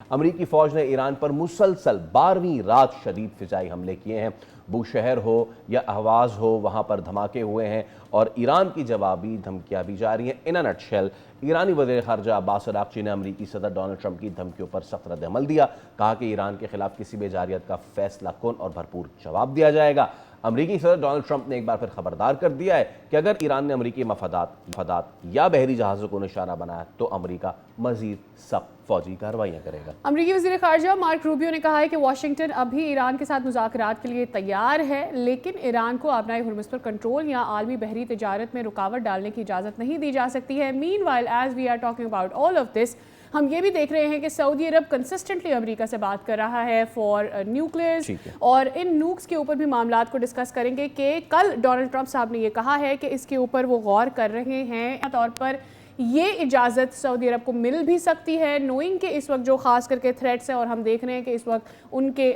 امریکی فوج نے ایران پر مسلسل 12ویں رات شدید فضائی حملے کیے ہیں۔ بوشہر ہو یا اہواز ہو، وہاں پر دھماکے ہوئے ہیں اور ایران کی جوابی دھمکیاں بھی جاری ہیں۔ ان نٹ شیل ایرانی وزیر خارجہ عباس عراقچی نے امریکی صدر ڈونلڈ ٹرمپ کی دھمکیوں پر سخت رد عمل دیا۔ کہا کہ ایران کے خلاف کسی بھی جارحیت کا فیصلہ کن اور بھرپور جواب دیا جائے گا۔ امریکی صدر ڈونلڈ ٹرمپ نے ایک بار پھر خبردار کر دیا ہے کہ اگر ایران نے امریکی مفادات یا بحری جہازوں کو نشانہ بنایا تو امریکہ مزید سخت فوجی کارروائیاں کرے گا۔ امریکی وزیر خارجہ مارک روبیو نے کہا ہے کہ واشنگٹن اب بھی ایران کے ساتھ مذاکرات کے لیے تیار ہے، لیکن ایران کو آبنائے ہرمز پر کنٹرول یا عالمی بحری تجارت میں رکاوٹ ڈالنے کی اجازت نہیں دی جا سکتی ہے۔ Meanwhile as we are talking about all of this, ہم یہ بھی دیکھ رہے ہیں کہ سعودی عرب کنسسٹنٹلی امریکہ سے بات کر رہا ہے فار نیوکلیئرز، اور ان نوکس کے اوپر بھی معاملات کو ڈسکس کریں گے کہ کل ڈونلڈ ٹرمپ صاحب نے یہ کہا ہے کہ اس کے اوپر وہ غور کر رہے ہیں طور پر یہ اجازت سعودی عرب کو مل بھی سکتی ہے، نوئنگ کہ اس وقت جو خاص کر کے تھریٹس ہیں، اور ہم دیکھ رہے ہیں کہ اس وقت ان کے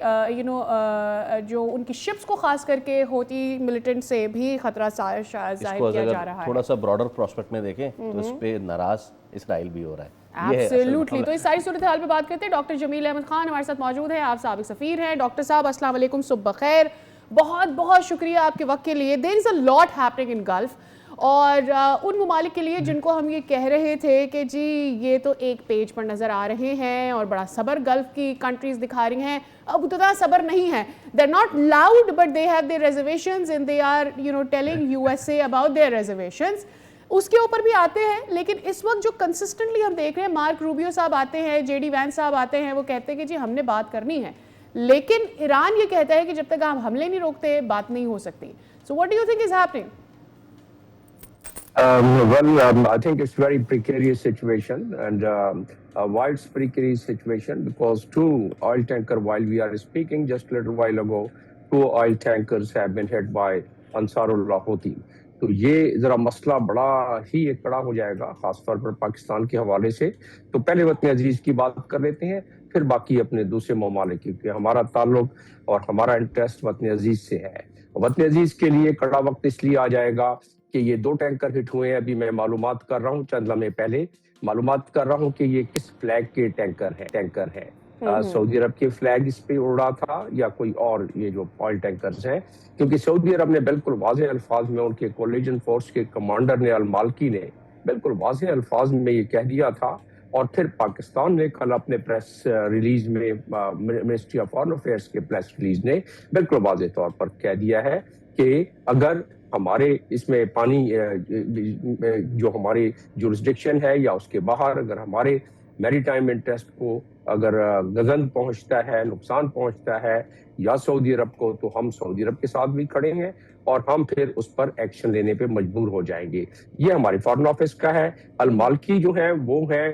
جو ان کی شپس کو خاص کر کے ہوتی ملیٹنٹ سے بھی خطرہ ظاہر کیا جا رہا ہے۔ تھوڑا سا براڈر پروسپیکٹ میں دیکھیں تو اس پہ ناراض اسرائیل بھی ہو رہا ہے۔ ایبسلیوٹلی، تو اس ساری صورتحال پہ بات کرتے ہیں۔ ڈاکٹر جمیل احمد خان ہمارے ساتھ موجود ہیں، آپ سابق سفیر ہیں۔ ڈاکٹر صاحب السلام علیکم، صبح بخیر، بہت بہت شکریہ آپ کے وقت کے لیے۔ دیر از اے لاٹ ہیپننگ ان گلف، اور ان ممالک کے لیے جن کو ہم یہ کہہ رہے تھے کہ جی یہ تو ایک پیج پر نظر آ رہے ہیں اور بڑا صبر گلف کی کنٹریز دکھا رہی ہیں، اب اتنا صبر نہیں ہے۔ They're not loud but they have their reservations and they are telling USA about their reservations۔ اس کے اوپر بھی آتے ہیں، لیکن اس وقت جو کنسسٹنٹلی ہم دیکھ رہے ہیں، مارک روبیو صاحب آتے ہیں، جے ڈی وینس صاحب آتے ہیں، وہ کہتے ہیں کہ جی ہم نے بات کرنی ہے، لیکن ایران یہ کہتا ہے کہ جب تک آپ حملے نہیں روکتے بات نہیں ہو سکتی۔ So what do you think is happening? I think it's very precarious situation, and why it's precarious situation because two oil tanker, while we are speaking just a little while ago, two oil tankers have been hit by Ansarullah Houthi. تو یہ ذرا مسئلہ بڑا ہی ایک بڑا ہو جائے گا، خاص طور پر پاکستان کے حوالے سے۔ تو پہلے وطن عزیز کی بات کر لیتے ہیں، پھر باقی اپنے دوسرے ممالک کی، کیونکہ ہمارا تعلق اور ہمارا انٹرسٹ وطن عزیز سے ہے۔ وطن عزیز کے لیے کڑا وقت اس لیے آ جائے گا کہ یہ دو ٹینکر ہٹ ہوئے ہیں۔ ابھی میں معلومات کر رہا ہوں، چند لمحے پہلے معلومات کر رہا ہوں کہ یہ کس فلیگ کے ٹینکر ہے۔ سعودی عرب کے فلیگ اس پہ اڑا تھا یا کوئی اور یہ جو آئل ٹینکرز ہیں، کیونکہ سعودی عرب نے بالکل واضح الفاظ میں، ان کے کولیجن فورس کے کمانڈر نے المالکی نے بالکل واضح الفاظ میں یہ کہہ دیا تھا، اور پھر پاکستان نے کل اپنے پریس ریلیز میں، منسٹری آف فارن افیئرس کے پریس ریلیز نے بالکل واضح طور پر کہہ دیا ہے کہ اگر ہمارے اس میں پانی جو ہماری جورسڈکشن ہے یا اس کے باہر اگر ہمارے میری ٹائم انٹرسٹ کو اگر گزن پہنچتا ہے، نقصان پہنچتا ہے یا سعودی عرب کو، تو ہم سعودی عرب کے ساتھ بھی کھڑے ہیں اور ہم پھر اس پر ایکشن لینے پہ مجبور ہو جائیں گے۔ یہ ہماری فارن آفس کا ہے۔ المالکی جو ہیں وہ ہیں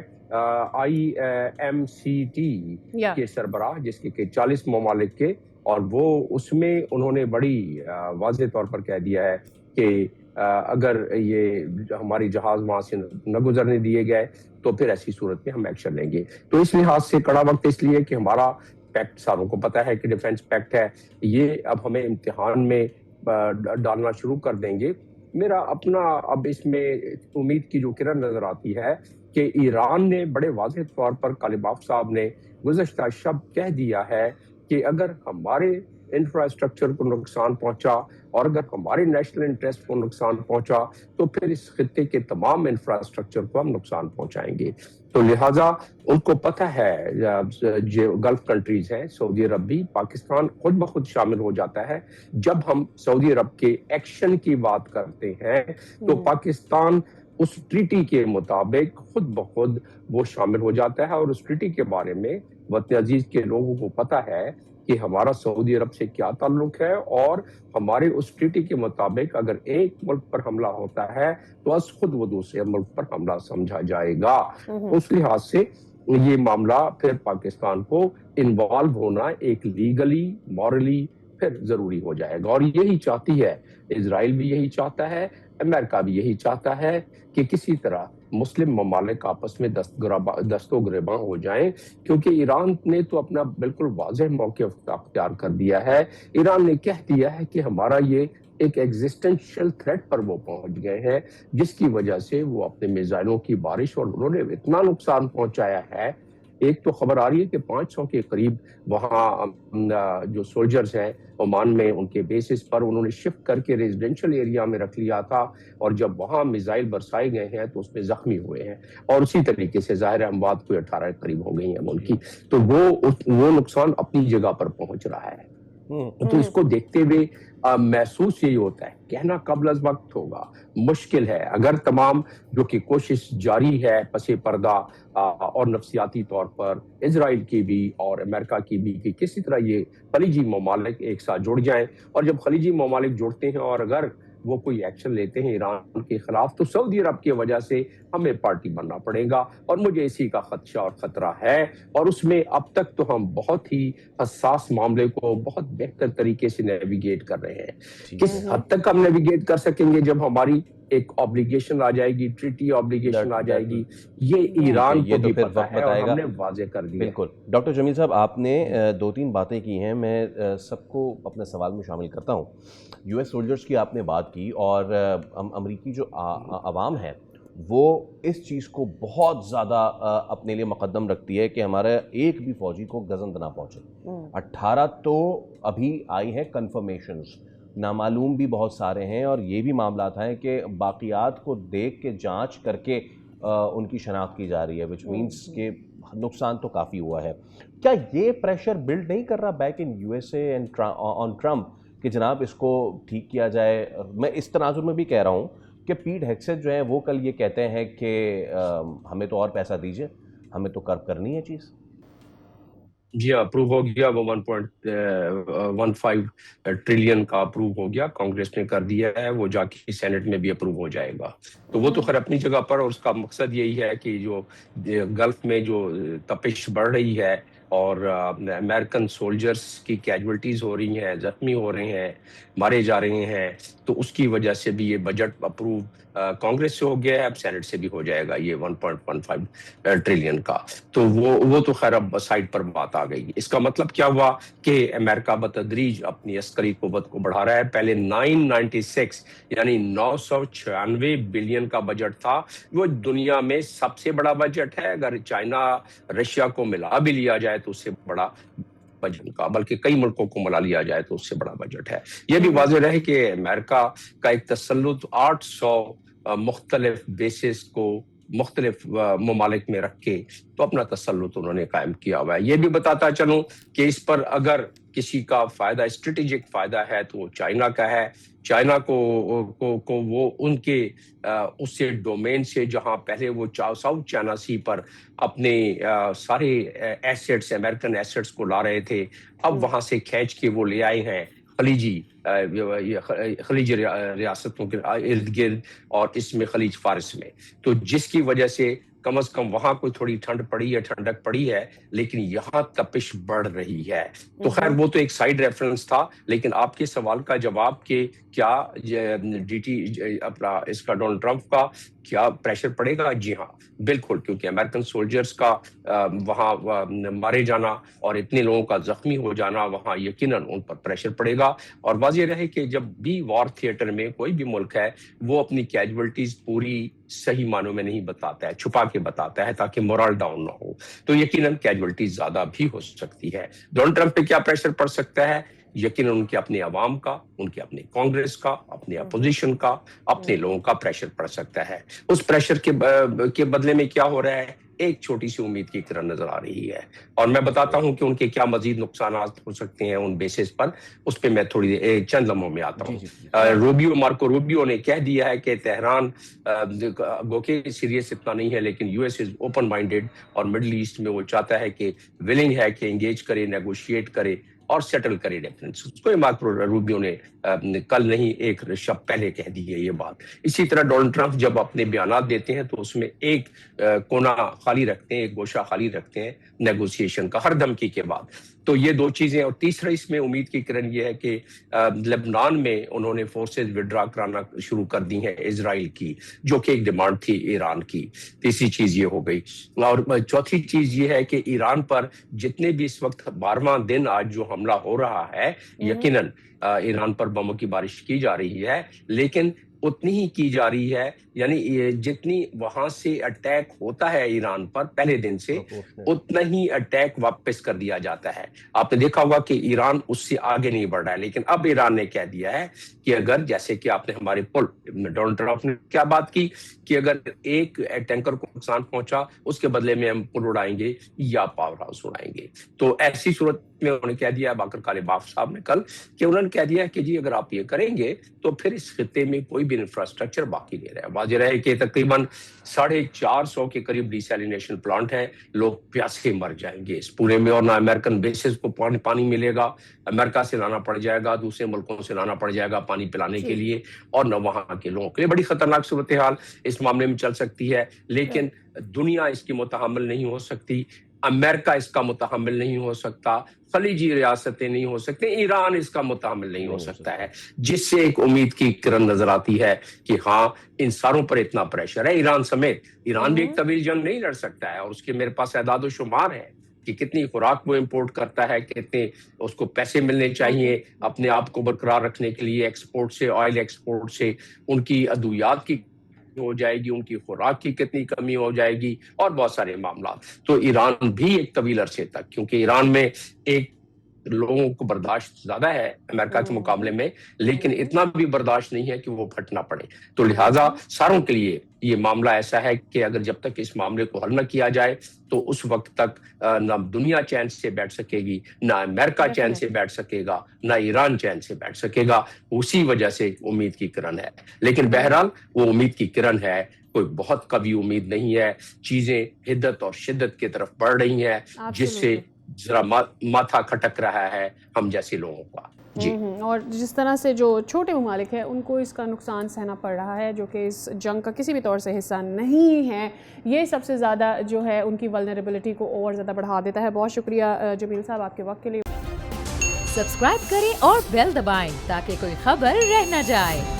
IMCT کے سربراہ، جس کے 40 ممالک کے، اور وہ اس میں انہوں نے بڑی واضح طور پر کہہ دیا ہے کہ اگر یہ ہماری جہاز وہاں سے نہ گزرنے دیے گئے تو پھر ایسی صورت میں ہم ایکشن لیں گے۔ تو اس لحاظ سے کڑا وقت اس لیے کہ ہمارا پیکٹ ساروں کو پتہ ہے کہ ڈیفنس پیکٹ ہے، یہ اب ہمیں امتحان میں ڈالنا شروع کر دیں گے۔ میرا اپنا اب اس میں امید کی جو کرن نظر آتی ہے کہ ایران نے بڑے واضح طور پر کالیباف صاحب نے گزشتہ شب کہہ دیا ہے کہ اگر ہمارے انفراسٹرکچر کو نقصان پہنچا اور اگر ہمارے نیشنل انٹرسٹ کو نقصان پہنچا تو پھر اس خطے کے تمام انفراسٹرکچر کو ہم نقصان پہنچائیں گے۔ تو لہٰذا ان کو پتہ ہے، جو گلف کنٹریز ہیں، سعودی عرب بھی، پاکستان خود بخود شامل ہو جاتا ہے۔ جب ہم سعودی عرب کے ایکشن کی بات کرتے ہیں تو پاکستان اس ٹریٹی کے مطابق خود بخود وہ شامل ہو جاتا ہے، اور اس ٹریٹی کے بارے میں وطن عزیز کے لوگوں کو پتہ ہے کہ ہمارا سعودی عرب سے کیا تعلق ہے، اور ہمارے اس ٹریٹی کے مطابق اگر ایک ملک پر حملہ ہوتا ہے تو از خود وہ دوسرے ملک پر حملہ سمجھا جائے گا۔ اس لحاظ سے یہ معاملہ پھر پاکستان کو انوالو ہونا ایک لیگلی، مورلی پھر ضروری ہو جائے گا، اور یہی چاہتی ہے اسرائیل بھی، یہی چاہتا ہے امریکہ بھی، یہی چاہتا ہے کہ کسی طرح مسلم ممالک آپس میں دست و گریباں ہو جائیں، کیونکہ ایران نے تو اپنا بالکل واضح موقف اختیار کر دیا ہے۔ ایران نے کہہ دیا ہے کہ ہمارا یہ ایک ایگزسٹنشل تھریٹ پر وہ پہنچ گئے ہیں، جس کی وجہ سے وہ اپنے میزائلوں کی بارش، اور انہوں نے اتنا نقصان پہنچایا ہے ایک تو خبر آ رہی ہے کہ 500 کے قریب وہاں جو سولجرز ہیں عمان میں ان کے بیسس پر انہوں نے شفٹ کر کے ریزیڈینشل ایریا میں رکھ لیا تھا، اور جب وہاں میزائل برسائے گئے ہیں تو اس میں زخمی ہوئے ہیں، اور اسی طریقے سے ظاہر اموات کوئی 18 قریب ہو گئی ہیں ملکی، تو وہ نقصان اپنی جگہ پر پہنچ رہا ہے۔ تو اس کو دیکھتے ہوئے محسوس یہی ہوتا ہے، کہنا قبل از وقت ہوگا، مشکل ہے، اگر تمام جو کہ کوشش جاری ہے پس پردہ اور نفسیاتی طور پر اسرائیل کی بھی اور امریکہ کی بھی، کہ کسی طرح یہ خلیجی ممالک ایک ساتھ جڑ جائیں، اور جب خلیجی ممالک جڑتے ہیں اور اگر وہ کوئی ایکشن لیتے ہیں ایران کے خلاف، تو سعودی عرب کی وجہ سے ہمیں پارٹی بننا پڑے گا، اور مجھے اسی کا خدشہ اور خطرہ ہے، اور اس میں اب تک تو ہم بہت ہی حساس معاملے کو بہت بہتر طریقے سے نیویگیٹ کر رہے ہیں۔ کس حد تک ہم نیویگیٹ کر سکیں گے جب ہماری ایک آبلیگیشن آ جائے گی، ٹریٹی آبلیگیشن آ جائے گی، یہ ایران کو بھی پتہ ہے اور ہم نے واضح کر دیا۔ بالکل ڈاکٹر جمیل صاحب، آپ نے 2-3 باتیں کی ہیں، میں سب کو اپنے سوال میں شامل کرتا ہوں۔ یو ایس سولجرز کی آپ نے بات کی، اور امریکی جو عوام ہے وہ اس چیز کو بہت زیادہ اپنے لیے مقدم رکھتی ہے کہ ہمارا ایک بھی فوجی کو گزند نہ پہنچے۔ 18 تو ابھی آئی ہیں کنفرمیشنز، نامعلوم بھی بہت سارے ہیں، اور یہ بھی معاملات ہیں کہ باقیات کو دیکھ کے جانچ کر کے ان کی شناخت کی جا رہی ہے، وچ مینس کہ نقصان تو کافی ہوا ہے۔ کیا یہ پریشر بلڈ نہیں کر رہا back in U S A and on Trump کہ جناب اس کو ٹھیک کیا جائے؟ میں اس تناظر میں بھی کہہ رہا ہوں کہ پیٹ ہیگسیت جو ہیں وہ کل یہ کہتے ہیں کہ ہمیں تو اور پیسہ دیجئے، ہمیں تو کرب کرنی ہے چیز۔ جی اپروو ہو گیا، وہ 1.15 ٹریلین کا اپروو ہو گیا، کانگریس نے کر دیا ہے، وہ جا کے سینٹ میں بھی اپروو ہو جائے گا۔ تو وہ تو خیر اپنی جگہ پر، اور اس کا مقصد یہی ہے کہ جو گلف میں جو تپش بڑھ رہی ہے اور امریکن سولجرز کی کیجولٹیز ہو رہی ہیں، زخمی ہو رہے ہیں، مارے جا رہے ہیں، تو اس کی وجہ سے بھی یہ بجٹ اپروو کانگریس سے ہو گیا ہے، اب سینٹ سے بھی ہو جائے گا یہ 1.15 ٹریلین کا۔ تو وہ تو خیر اب سائڈ پر بات آ گئی۔ اس کا مطلب کیا ہوا کہ امریکہ بتدریج اپنی عسکری قوت کو بڑھا رہا ہے۔ پہلے 996 یعنی 996 بلین کا بجٹ تھا، وہ دنیا میں سب سے بڑا بجٹ ہے، اگر چائنا رشیا کو ملا بھی لیا جائے تو اس سے بڑا بجٹ کا، بلکہ کئی ملکوں کو ملا لیا جائے تو اس سے بڑا بجٹ ہے۔ یہ بھی واضح رہے کہ امریکہ کا ایک تسلط 800 مختلف بیسز کو مختلف ممالک میں رکھ کے تو اپنا تسلط انہوں نے قائم کیا ہوا ہے۔ یہ بھی بتاتا چلوں کہ اس پر اگر کسی کا فائدہ، اسٹریٹجک فائدہ ہے تو وہ چائنا کا ہے۔ چائنا کو وہ ان کے اس سے ڈومین سے جہاں پہلے وہ ساؤتھ چائنا سی پر اپنے سارے ایسیٹس، امریکن ایسیٹس کو لا رہے تھے، اب وہاں سے کھینچ کے وہ لے آئے ہیں خلیجی ریاستوں کے ارد گرد، اور اس میں خلیج فارس میں، تو جس کی وجہ سے کم از کم وہاں کوئی تھوڑی ٹھنڈ پڑی ہے، ٹھنڈک پڑی ہے، لیکن یہاں تپش بڑھ رہی ہے۔ تو خیر وہ تو ایک سائیڈ ریفرنس تھا، لیکن آپ کے سوال کا جواب کہ کیا ڈی ٹی اپنا اس کا ڈونلڈ ٹرمپ کا کیا پریشر پڑے گا؟ جی ہاں بالکل، کیونکہ امریکن سولجرز کا وہاں مارے جانا اور اتنے لوگوں کا زخمی ہو جانا، وہاں یقیناً ان پر پریشر پڑے گا۔ اور واضح رہے کہ جب بھی وار تھیٹر میں کوئی بھی ملک ہے وہ اپنی کیجولٹیز پوری صحیح معنوں میں نہیں بتاتا ہے، چھپا کے بتاتا ہے تاکہ مورال ڈاؤن نہ ہو، تو یقیناً کیجولٹیز زیادہ بھی ہو سکتی ہے۔ ڈونلڈ ٹرمپ پہ کیا پریشر پڑ سکتا ہے؟ یقیناً ان کے اپنے عوام کا، ان کے اپنے کانگریس کا، اپنے اپوزیشن کا، اپنے لوگوں کا پریشر پڑ سکتا ہے۔ اس پریشر کے بدلے میں کیا ہو رہا ہے؟ ایک چھوٹی سی امید کی کرن نظر آ رہی ہے، اور میں بتاتا ہوں کہ ان کے کیا مزید نقصانات ہو سکتے ہیں ان بیسس پر، اس پہ میں تھوڑی چند لمحوں میں آتا ہوں۔ مارکو روبیو نے کہہ دیا ہے کہ تہران گو کہ سیریس اتنا نہیں ہے، لیکن U S is open minded, اور مڈل ایسٹ میں وہ چاہتا ہے کہ ولنگ ہے کہ انگیج کرے، نیگوشیٹ کرے اور سیٹل کرے ڈیفرنس۔ اس کو مارکو روبیو نے کل نہیں ایک شب پہلے کہہ دی ہے یہ بات۔ اسی طرح ڈونلڈ ٹرمپ جب اپنے بیانات دیتے ہیں تو اس میں ایک کونا خالی رکھتے ہیں، ایک گوشہ خالی رکھتے ہیں نیگوسیشن کا، ہر دھمکی کے بعد۔ تو یہ دو چیزیں، اور تیسرا اس میں امید کی کرن یہ ہے کہ لبنان میں انہوں نے فورسز وڈرا کرانا شروع کر دی ہیں اسرائیل کی، جو کہ ایک ڈیمانڈ تھی ایران کی۔ تیسری چیز یہ ہو گئی، اور چوتھی چیز یہ ہے کہ ایران پر جتنے بھی اس وقت 12واں دن آج جو حملہ ہو رہا ہے، یقیناً ایران پر بموں کی بارش کی جا رہی ہے، لیکن اتنی ہی کی جا رہی ہے، یعنی جتنی وہاں سے اٹیک ہوتا ہے ایران پر پہلے دن سے، اتنا ہی اٹیک واپس کر دیا جاتا ہے۔ آپ نے دیکھا ہوگا کہ ایران اس سے آگے نہیں بڑھ رہا ہے، لیکن اب ایران نے کہہ دیا ہے کہ اگر جیسے کہ آپ نے ہمارے ڈونلڈ ٹرمپ نے کیا بات کی کہ اگر ایک ٹینکر کو نقصان پہنچا اس کے بدلے میں ہم پل اڑائیں گے یا پاور ہاؤس اڑائیں گے، تو ایسی صورت میں انہوں نے کہہ دیا باقر کالباف صاحب نے کل کہ انہوں نے کہہ دیا کہ جی اگر آپ یہ کریں گے تو پھر اس خطے میں کوئی بھی انفراسٹرکچر باقی نہیں رہا۔ واضح رہے کہ تقریباً 450 کے قریب ڈیسیلینیشن پلانٹ ہیں، لوگ پیاسے مر جائیں گے اس پورے میں، اور نہ امریکن بیسز کو پانی ملے گا، امریکہ سے لانا پڑ جائے گا، دوسرے ملکوں سے لانا پڑ جائے گا پانی پلانے کے لیے، اور نہ وہاں کے لوگوں کے لیے۔ بڑی خطرناک صورتحال اس معاملے میں چل سکتی ہے، لیکن دنیا اس کی متحمل نہیں ہو سکتی، امریکہ اس کا متحمل نہیں ہو سکتا، خلیجی ریاستیں نہیں ہو سکتے، ایران اس کا متحمل نہیں ہو سکتا ہے، جس سے ایک امید کی کرن نظر آتی ہے کہ ہاں ان ساروں پر اتنا پریشر ہے، ایران سمیت۔ ایران بھی ایک طویل جنگ نہیں لڑ سکتا ہے، اور اس کے میرے پاس اعداد و شمار ہے کہ کتنی خوراک وہ امپورٹ کرتا ہے، کتنے اس کو پیسے ملنے چاہیے اپنے آپ کو برقرار رکھنے کے لیے، ایکسپورٹ سے، آئل ایکسپورٹ سے، ان کی ادویات کی ہو جائے گی، ان کی خوراک کی کتنی کمی ہو جائے گی، اور بہت سارے معاملات۔ تو ایران بھی ایک طویل عرصے تک، کیونکہ ایران میں ایک لوگوں کو برداشت زیادہ ہے امریکہ کے مقابلے میں، لیکن اتنا بھی برداشت نہیں ہے کہ وہ پھٹنا پڑے، تو لہٰذا ساروں کے لیے یہ معاملہ ایسا ہے کہ اگر جب تک اس معاملے کو حل نہ کیا جائے تو اس وقت تک نہ دنیا چین سے بیٹھ سکے گی، نہ امریکہ چین سے بیٹھ سکے گا، نہ ایران چین سے بیٹھ سکے گا۔ اسی وجہ سے امید کی کرن ہے، لیکن بہرحال وہ امید کی کرن ہے، کوئی بہت قوی امید نہیں ہے، چیزیں حدت اور شدت کی طرف بڑھ رہی ہیں، جس سے ذرا ماتھا کھٹک رہا ہے ہم جیسے لوگوں کا۔ جی، اور جس طرح سے جو چھوٹے ممالک ہیں ان کو اس کا نقصان سہنا پڑ رہا ہے، جو کہ اس جنگ کا کسی بھی طور سے حصہ نہیں ہے، یہ سب سے زیادہ جو ہے ان کی ولنریبلٹی کو اور زیادہ بڑھا دیتا ہے۔ بہت شکریہ جمیل صاحب آپ کے وقت کے لیے۔ سبسکرائب کریں اور بیل دبائیں تاکہ کوئی خبر رہ نہ جائے۔